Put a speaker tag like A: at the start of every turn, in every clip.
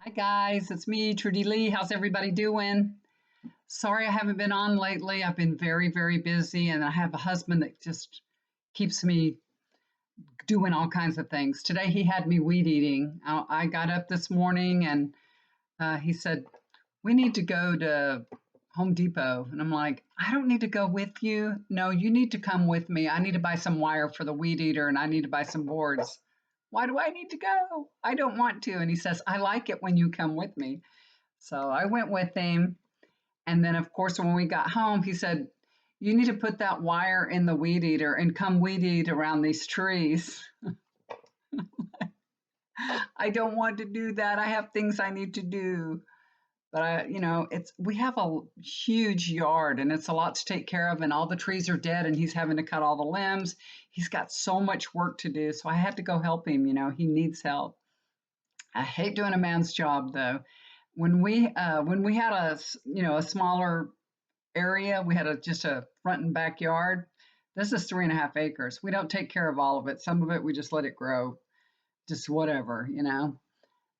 A: Hi guys, it's me, Trudy Lee. How's everybody doing? Sorry I haven't been on lately. I've been very, very busy, and I have a husband that just keeps me doing all kinds of things. Today he had me weed eating. I got up this morning and he said, "We need to go to Home Depot." And I'm like, "I don't need to go with you. No, you need to come with me. I need to buy some wire for the weed eater and I need to buy some boards." "Why do I need to go? I don't want to." And he says, "I like it when you come with me." So I went with him. And then, of course, when we got home, he said, "You need to put that wire in the weed eater and come weed eat around these trees." I don't want to do that. I have things I need to do. But we have a huge yard and it's a lot to take care of, and all the trees are dead, and he's having to cut all the limbs. He's got so much work to do. So I had to go help him. He needs help. I hate doing a man's job though. When we had a smaller area. We had just a front and backyard. This is 3.5 acres. We don't take care of all of it. Some of it we just let it grow, just whatever,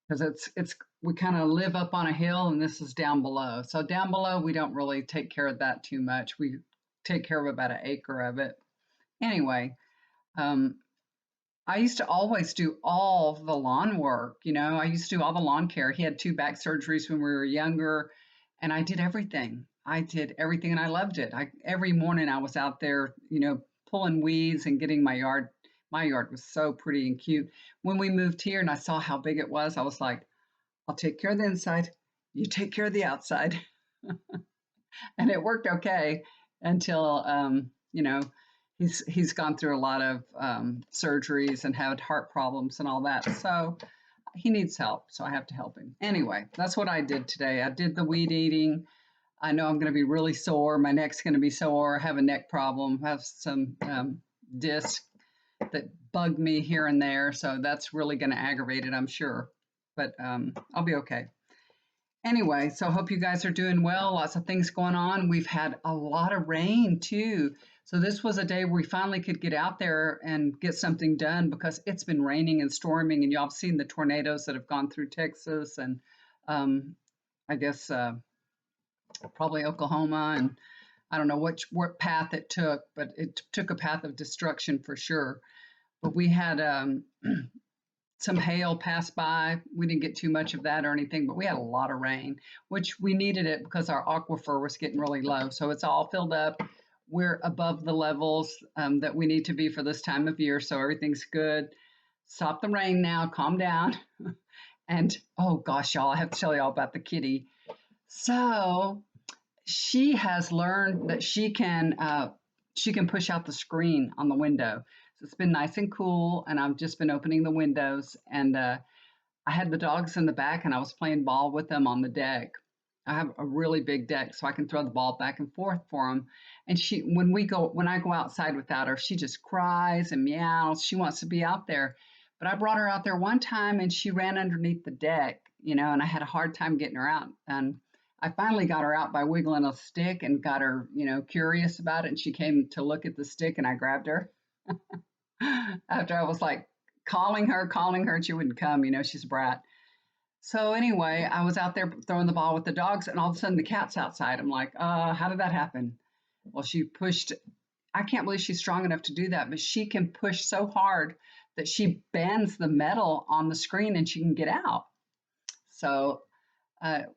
A: because it's we kind of live up on a hill and this is down below. So down below we don't really take care of that too much. We take care of about an acre of it. Anyway, um, I used to always do all the lawn work. I used to do all the lawn care. He had two back surgeries when we were younger, and I did everything. I did everything, and I loved it. Every morning I was out there, pulling weeds and getting my yard. My yard was so pretty and cute. When we moved here and I saw how big it was, I was like, "I'll take care of the inside. You take care of the outside." And it worked okay until he's gone through a lot of surgeries and had heart problems and all that. So he needs help. So I have to help him. Anyway, that's what I did today. I did the weed eating. I know I'm going to be really sore. My neck's going to be sore. I have a neck problem. I have some discs that bug me here and there. So that's really going to aggravate it, I'm sure. But I'll be okay. Anyway, so I hope you guys are doing well. Lots of things going on. We've had a lot of rain too. So this was a day where we finally could get out there and get something done because it's been raining and storming, and y'all have seen the tornadoes that have gone through Texas and um, I guess probably Oklahoma, and I don't know what path it took, but it took a path of destruction for sure. But we had some hail pass by. We didn't get too much of that or anything, but we had a lot of rain, which we needed it because our aquifer was getting really low. So it's all filled up. We're above the levels that we need to be for this time of year. So everything's good. Stop the rain now. Calm down. And oh gosh, y'all, I have to tell y'all about the kitty. So she has learned that she can push out the screen on the window. So it's been nice and cool, and I've just been opening the windows. And I had the dogs in the back, and I was playing ball with them on the deck. I have a really big deck, so I can throw the ball back and forth for them. And when I go outside without her, she just cries and meows. She wants to be out there. But I brought her out there one time, and she ran underneath the deck, and I had a hard time getting her out. And I finally got her out by wiggling a stick and got her, curious about it. And she came to look at the stick, and I grabbed her after I was like calling her, and she wouldn't come. She's a brat. So anyway, I was out there throwing the ball with the dogs, and all of a sudden the cat's outside. I'm like, how did that happen? Well, she pushed. I can't believe she's strong enough to do that, but she can push so hard that she bends the metal on the screen and she can get out. So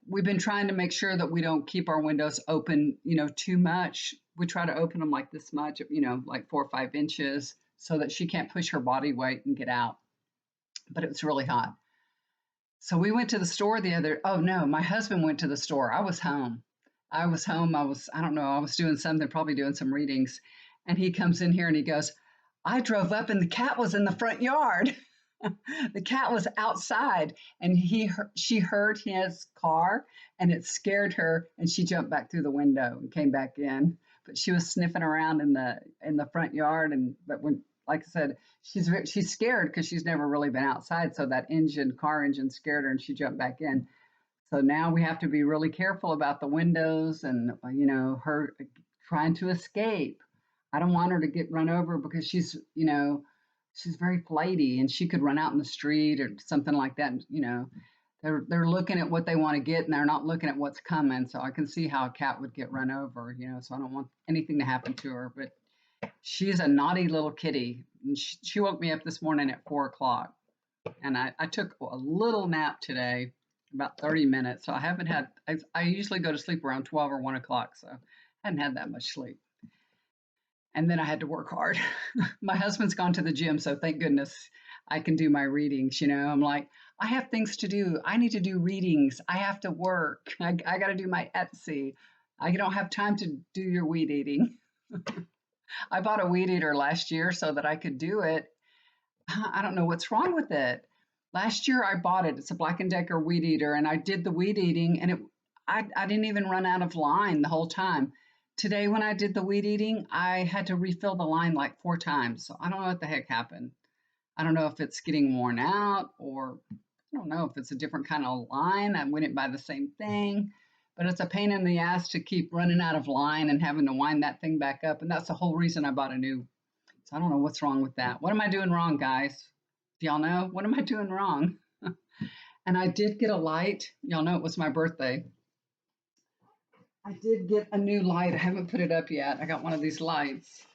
A: we've been trying to make sure that we don't keep our windows open, too much. We try to open them like this much, like 4 or 5 inches, so that she can't push her body weight and get out. But it was really hot. So we went to the store oh no, my husband went to the store. I was home. I don't know, I was doing something, probably doing some readings. And he comes in here and he goes, "I drove up and the cat was in the front yard." The cat was outside, and she heard his car, and it scared her, and she jumped back through the window and came back in. But she was sniffing around in the front yard, but when, like I said, she's scared because she's never really been outside, so that car engine scared her, and she jumped back in. So now we have to be really careful about the windows and her trying to escape. I don't want her to get run over because she's very flighty and she could run out in the street or something like that. They're looking at what they want to get and they're not looking at what's coming. So I can see how a cat would get run over, so I don't want anything to happen to her. But she's a naughty little kitty. And she woke me up this morning at 4 o'clock, and I took a little nap today, about 30 minutes. So I haven't had, I usually go to sleep around 12 or 1 o'clock. So I hadn't had that much sleep. And then I had to work hard. My husband's gone to the gym, so thank goodness I can do my readings. I'm like, I have things to do. I need to do readings. I have to work. I got to do my Etsy. I don't have time to do your weed eating. I bought a weed eater last year so that I could do it. I don't know what's wrong with it. Last year I bought it. It's a Black & Decker weed eater, and I did the weed eating, and I didn't even run out of line the whole time. Today when I did the weed eating, I had to refill the line like 4 times. So I don't know what the heck happened. I don't know if it's getting worn out, or I don't know if it's a different kind of line. I wouldn't buy the same thing, but it's a pain in the ass to keep running out of line and having to wind that thing back up. And that's the whole reason I bought a new. So I don't know what's wrong with that. What am I doing wrong, guys? Do y'all know? What am I doing wrong? And I did get a light. Y'all know it was my birthday. I did get a new light. I haven't put it up yet. I got one of these lights,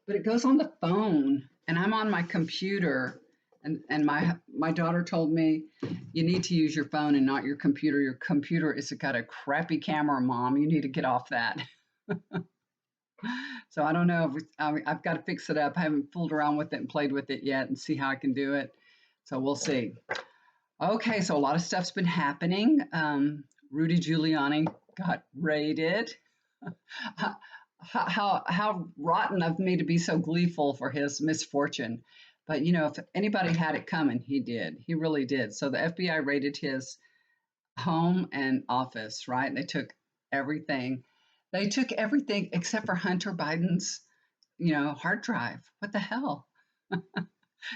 A: but it goes on the phone, and I'm on my computer. And my daughter told me, you need to use your phone and not your computer. Your computer is got a crappy camera, Mom. You need to get off that. So I don't know if I've got to fix it up. I haven't fooled around with it and played with it yet and see how I can do it. So we'll see. Okay, so a lot of stuff's been happening. Rudy Giuliani got raided. How rotten of me to be so gleeful for his misfortune. But if anybody had it coming, he did. He really did. So the FBI raided his home and office, right? They took everything. They took everything except for Hunter Biden's, hard drive. What the hell?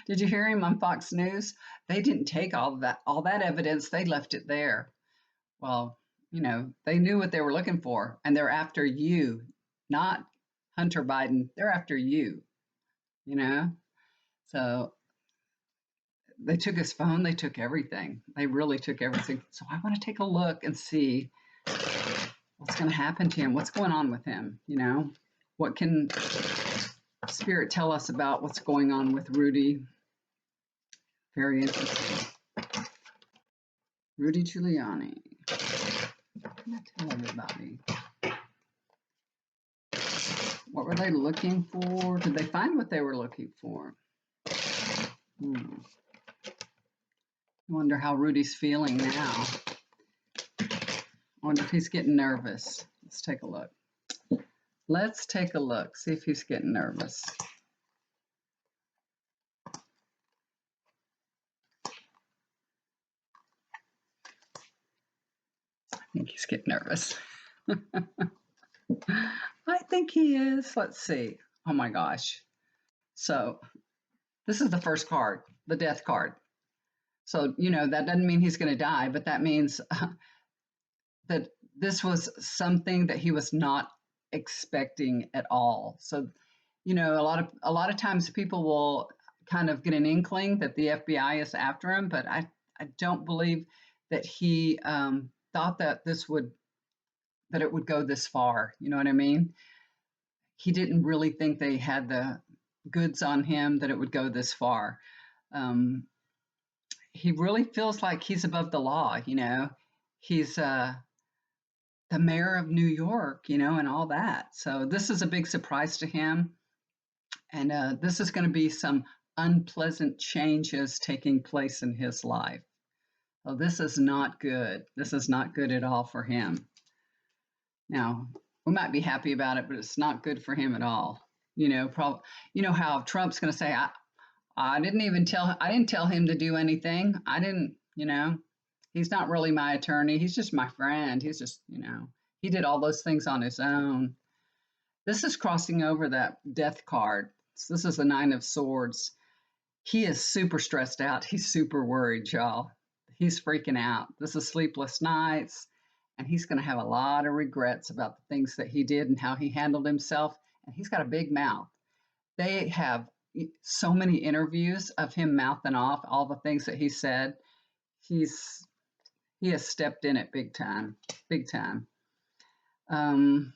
A: Did you hear him on Fox News? They didn't take all that evidence. They left it there. Well, they knew what they were looking for, and they're after you, not Hunter Biden. They're after you, So they took his phone. They took everything. They really took everything. So I want to take a look and see what's going to happen to him. What's going on with him? What can Spirit tell us about what's going on with Rudy? Very interesting. Rudy Giuliani. What can I tell everybody? What were they looking for? Did they find what they were looking for? I wonder how Rudy's feeling now. I wonder if he's getting nervous. Let's take a look. Let's take a look, see if he's getting nervous. I think he's getting nervous. I think he is. Let's see. Oh my gosh. So this is the first card, the death card. So, that doesn't mean he's going to die, but that means that this was something that he was not expecting at all. So, a lot of times people will kind of get an inkling that the FBI is after him, but I don't believe that he thought that it would go this far. You know what I mean? He didn't really think they had the goods on him that it would go this far. He really feels like he's above the law. He's the mayor of New York, and all that. So this is a big surprise to him. And this is going to be some unpleasant changes taking place in his life. So this is not good. This is not good at all for him. Now, we might be happy about it, but it's not good for him at all. How Trump's going to say, I didn't tell him to do anything. I didn't, he's not really my attorney. He's just my friend. He's just, he did all those things on his own. This is crossing over that death card. So this is the 9 of Swords. He is super stressed out. He's super worried, y'all. He's freaking out. This is sleepless nights, and he's going to have a lot of regrets about the things that he did and how he handled himself. And he's got a big mouth. They have so many interviews of him mouthing off all the things that he said. He's he has stepped in it big time, big time. Um,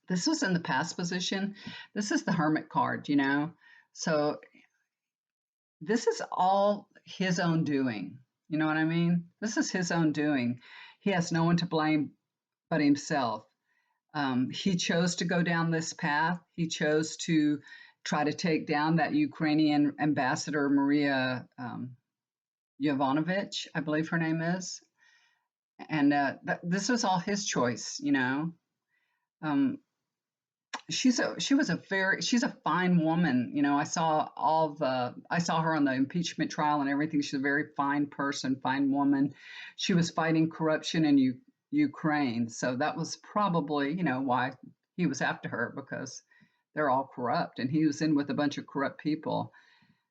A: this was in the past position. This is the hermit card, you know. So this is all his own doing. You know what I mean? This is his own doing. He has no one to blame but himself. He chose to go down this path. He chose to try to take down that Ukrainian ambassador, Maria Yovanovitch, I believe her name is. And this was all his choice, you know. Um, she's a fine woman, you know. I saw her on the impeachment trial and everything. She's a very fine person, fine woman. She was fighting corruption in Ukraine, so that was probably, you know, why he was after her, because they're all corrupt and he was in with a bunch of corrupt people.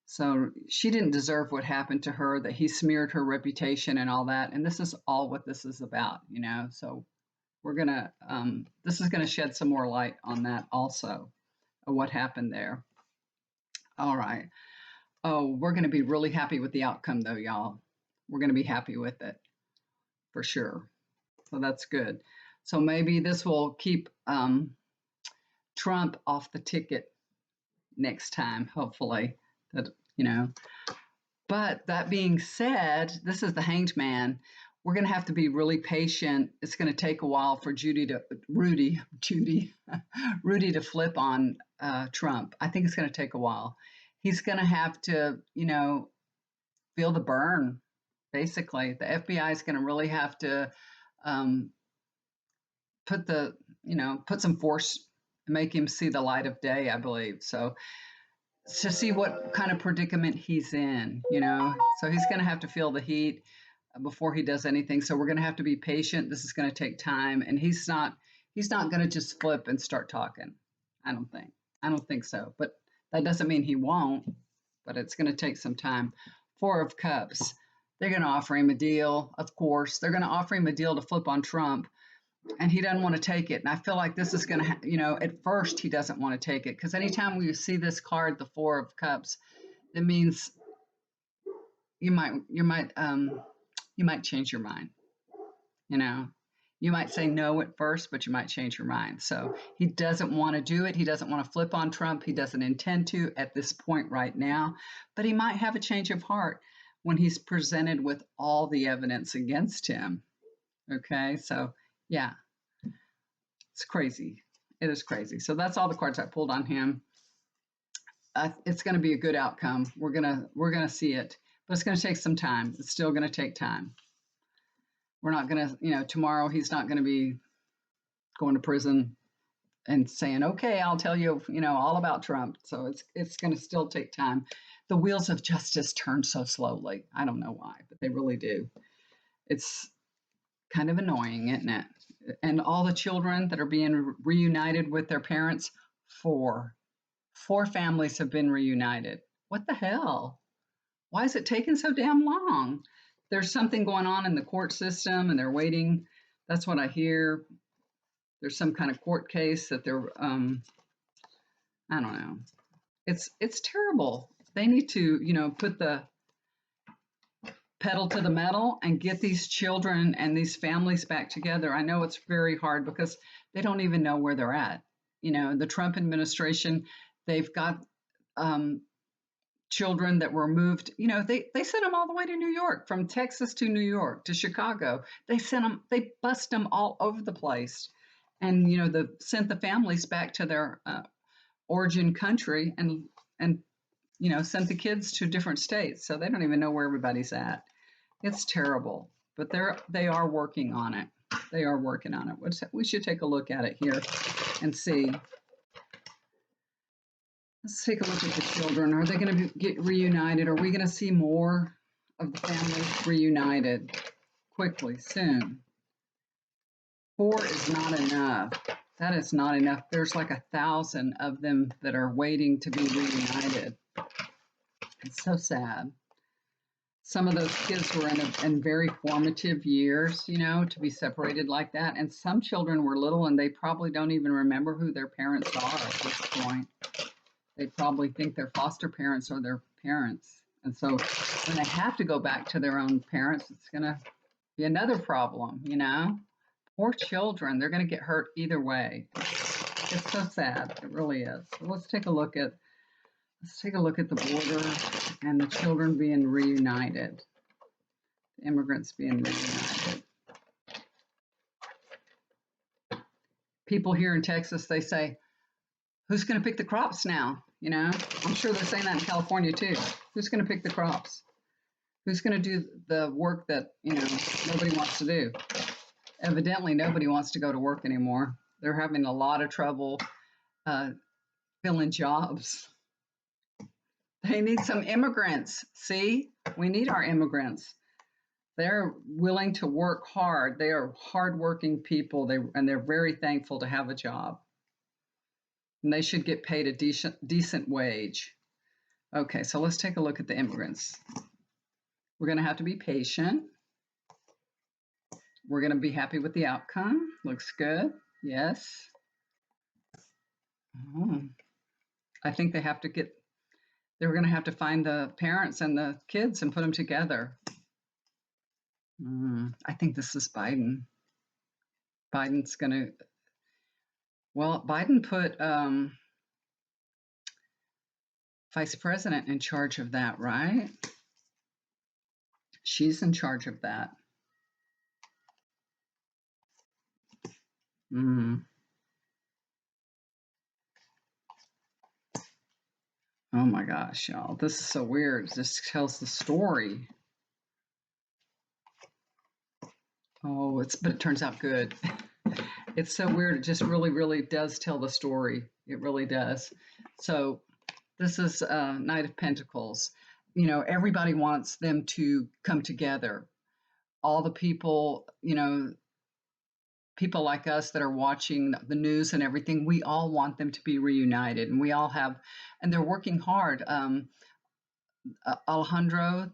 A: So she didn't deserve what happened to her, that he smeared her reputation and all that. And this is all what this is about, you know. So this is gonna shed some more light on that also, of what happened there. All right. Oh, we're gonna be really happy with the outcome though, y'all. We're gonna be happy with it for sure. So that's good. So maybe this will keep Trump off the ticket next time, hopefully. That, you know. But that being said, this is the Hanged Man. We're going to have to be really patient. It's going to take a while for Rudy to flip on Trump. I think it's going to take a while. He's going to have to, you know, feel the burn. Basically, the FBI is going to really have to um, put some force, make him see the light of day, I believe. So to see what kind of predicament he's in, you know. So he's going to have to feel the heat before he does anything. So we're going to have to be patient. This is going to take time, and he's not going to just flip and start talking. I don't think. I don't think so. But that doesn't mean he won't. But it's going to take some time. Four of Cups. They're going to offer him a deal. Of course, they're going to offer him a deal to flip on Trump, and he doesn't want to take it. And I feel like this is going to, you know, at first he doesn't want to take it, because anytime we see this card, the Four of Cups, it means you might change your mind. You know, you might say no at first, but you might change your mind. So he doesn't want to do it. He doesn't want to flip on Trump. He doesn't intend to at this point right now, but he might have a change of heart when he's presented with all the evidence against him. Okay, so yeah, it's crazy. It is crazy. So that's all the cards I pulled on him. It's going to be a good outcome. We're gonna see it, but it's going to take some time. It's still going to take time. We're not going to, you know, tomorrow he's not going to be going to prison and saying, "Okay, I'll tell you, you know, all about Trump." So it's going to still take time. The wheels of justice turn so slowly. I don't know why, but they really do. It's kind of annoying, isn't it? And all the children that are being reunited with their parents, four families have been reunited. What the hell? Why is it taking so damn long? There's something going on in the court system and they're waiting. That's what I hear. There's some kind of court case that they're, I don't know. It's terrible. They need to, you know, put the pedal to the metal and get these children and these families back together. I know it's very hard because they don't even know where they're at. You know, the Trump administration, they've got children that were moved. You know, they sent them all the way to New York, from Texas to New York to Chicago. They bust them all over the place, and you know, sent the families back to their origin country, and you know, sent the kids to different states, so they don't even know where everybody's at. It's terrible, but they are working on it. They are working on it. We should take a look at it here and see. Let's take a look at the children. Are they going to get reunited? Are we going to see more of the families reunited quickly, soon? 4 is not enough. That is not enough. There's like 1,000 of them that are waiting to be reunited. It's so sad. Some of those kids were in very formative years, you know, to be separated like that. And some children were little and they probably don't even remember who their parents are at this point. They probably think their foster parents are their parents. And so when they have to go back to their own parents, it's going to be another problem, you know? Poor children, they're going to get hurt either way. It's so sad. It really is. So let's take a look at the border and the children being reunited, the immigrants being reunited. People here in Texas, they say, who's going to pick the crops now? You know, I'm sure they're saying that in California too. Who's going to pick the crops? Who's going to do the work that, you know, nobody wants to do? Evidently, nobody wants to go to work anymore. They're having a lot of trouble filling jobs. They need some immigrants. See, we need our immigrants. They're willing to work hard. They are hardworking people. They're very thankful to have a job. And they should get paid a decent wage. Okay, so let's take a look at the immigrants. We're going to have to be patient. We're going to be happy with the outcome. Looks good. Yes. Oh. I think they're going to have to find the parents and the kids and put them together. I think this is Biden. Biden's going to, well, Biden put vice president in charge of that, right? She's in charge of that. Oh my gosh, y'all. This is so weird. This tells the story. Oh, but it turns out good. It's so weird. It just really, really does tell the story. It really does. So this is Knight of Pentacles. You know, everybody wants them to come together. All the people, you know, people like us that are watching the news and everything, we all want them to be reunited. And we all have, and they're working hard. Alejandro,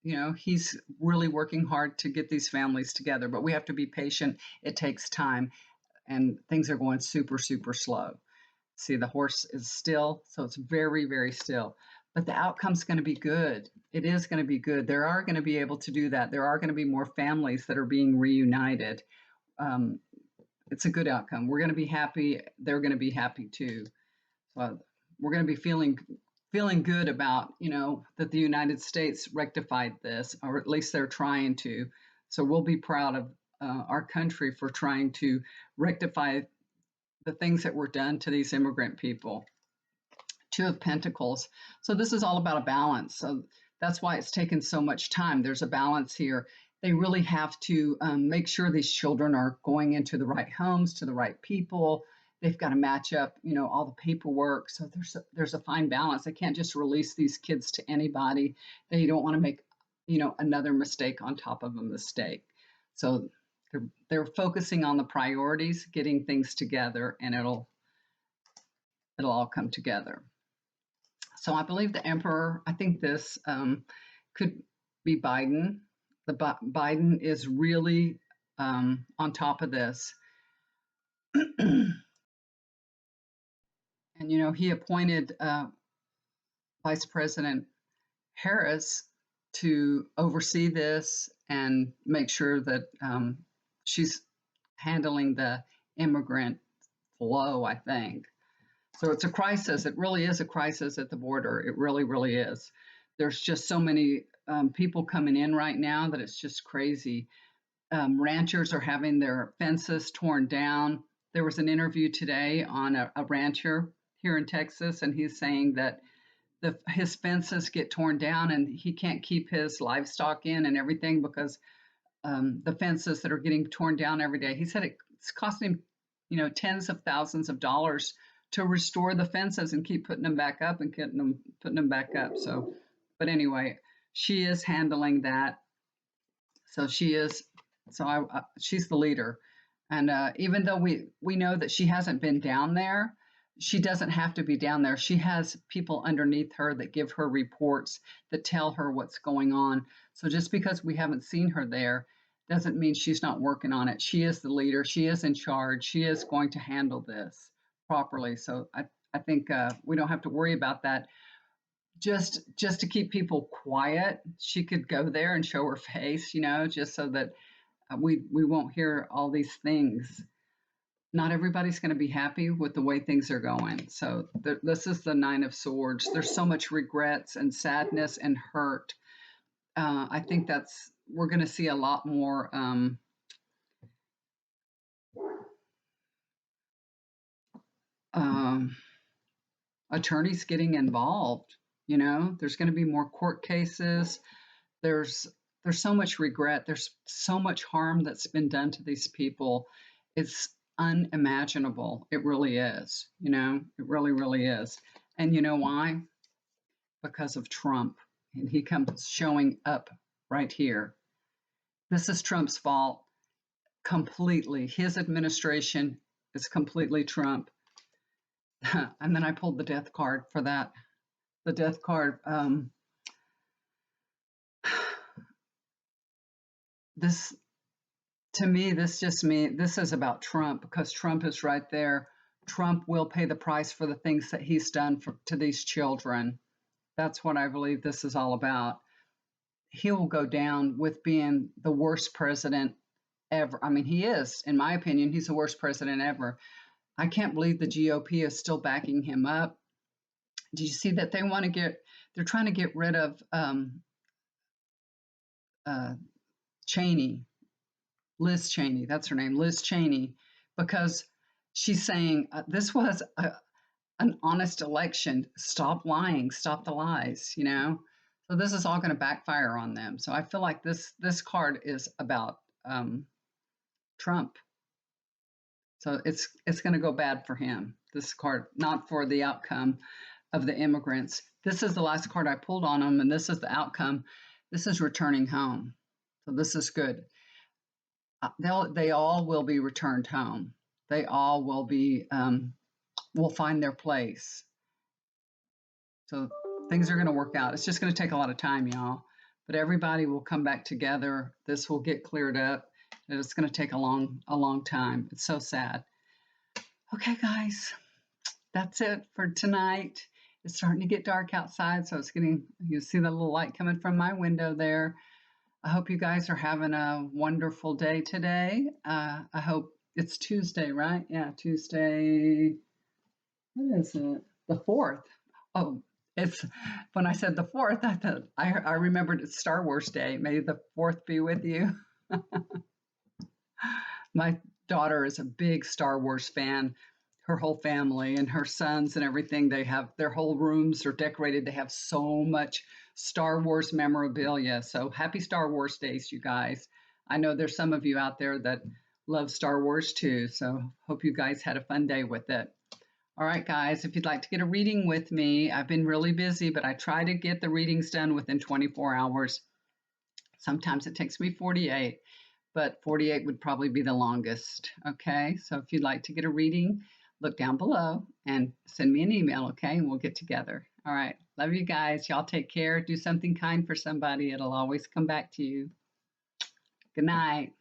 A: you know, he's really working hard to get these families together, but we have to be patient. It takes time, and things are going super, super slow. See, the horse is still, so it's very, very still. But the outcome's going to be good. It is going to be good. There are going to be able to do that. There are going to be more families that are being reunited. It's a good outcome. We're going to be happy. They're going to be happy too. So we're going to be feeling good about, you know, that the United States rectified this, or at least they're trying to. So we'll be proud of our country for trying to rectify the things that were done to these immigrant people. Two of Pentacles. So this is all about a balance. So that's why it's taken so much time. There's a balance here. They really have to make sure these children are going into the right homes, to the right people. They've got to match up, you know, all the paperwork. So there's a fine balance. They can't just release these kids to anybody. They don't want to make, you know, another mistake on top of a mistake. So they're focusing on the priorities, getting things together, and it'll all come together. So I believe the Emperor, I think this could be Biden. Biden is really on top of this. And, you know, he appointed Vice President Harris to oversee this and make sure that she's handling the immigrant flow, I think. So it's a crisis. It really is a crisis at the border. It really, really is. There's just so many people coming in right now that it's just crazy. Ranchers are having their fences torn down. There was an interview today on a rancher here in Texas, and he's saying that his fences get torn down and he can't keep his livestock in and everything because the fences that are getting torn down every day. He said it's costing him, you know, tens of thousands of dollars to restore the fences and keep putting them back up and putting them back up. So, but anyway, she is handling that. So she's the leader. And even though we know that she hasn't been down there, she doesn't have to be down there. She has people underneath her that give her reports that tell her what's going on. So just because we haven't seen her there doesn't mean she's not working on it. She is the leader. She is in charge. She is going to handle this properly. So I think we don't have to worry about that. just to keep people quiet. She could go there and show her face, just so that we won't hear all these things. Not everybody's going to be happy with the way things are going. So this is the Nine of Swords. There's so much regrets and sadness and hurt. I think we're going to see a lot more um, attorneys getting involved. There's going to be more court cases. There's there's so much regret. There's so much harm that's been done to these people. It's unimaginable. It really is. It really, really is. And you know why? Because of Trump. And he comes showing up right here. This is Trump's fault completely. His administration is completely Trump. And then I pulled the death card for that. The death card. This to me, this is about Trump because Trump is right there. Trump will pay the price for the things that he's done to these children. That's what I believe this is all about. He will go down with being the worst president ever. I mean, he is, in my opinion, he's the worst president ever. I can't believe the GOP is still backing him up. Do you see that they're trying to get rid of Cheney, Liz Cheney, that's her name, Liz Cheney, because she's saying this was an honest election. Stop lying, stop the lies, So this is all going to backfire on them. So I feel like this card is about Trump. So it's going to go bad for him. This card, not for the outcome of the immigrants. This is the last card I pulled on them, and this is the outcome. This is returning home. So this is good. They all will be returned home. They all will find their place. So things are going to work out. It's just going to take a lot of time, y'all. But everybody will come back together. This will get cleared up. And it's going to take a long time. It's so sad. Okay, guys, that's it for tonight. It's starting to get dark outside, so you see the little light coming from my window there. I hope you guys are having a wonderful day today. I hope it's Tuesday, right? Yeah, Tuesday. What is it? The 4th. Oh, it's when I said the 4th, I thought I remembered it's Star Wars Day. May the 4th be with you. My daughter is a big Star Wars fan. Her whole family and her sons and everything, their whole rooms are decorated. They have so much Star Wars memorabilia. So happy Star Wars days, you guys. I know there's some of you out there that love Star Wars too. So hope you guys had a fun day with it. All right, guys, if you'd like to get a reading with me, I've been really busy, but I try to get the readings done within 24 hours. Sometimes it takes me 48, but 48 would probably be the longest. Okay, so if you'd like to get a reading, look down below and send me an email, okay? And we'll get together. All right. Love you guys. Y'all take care. Do something kind for somebody. It'll always come back to you. Good night.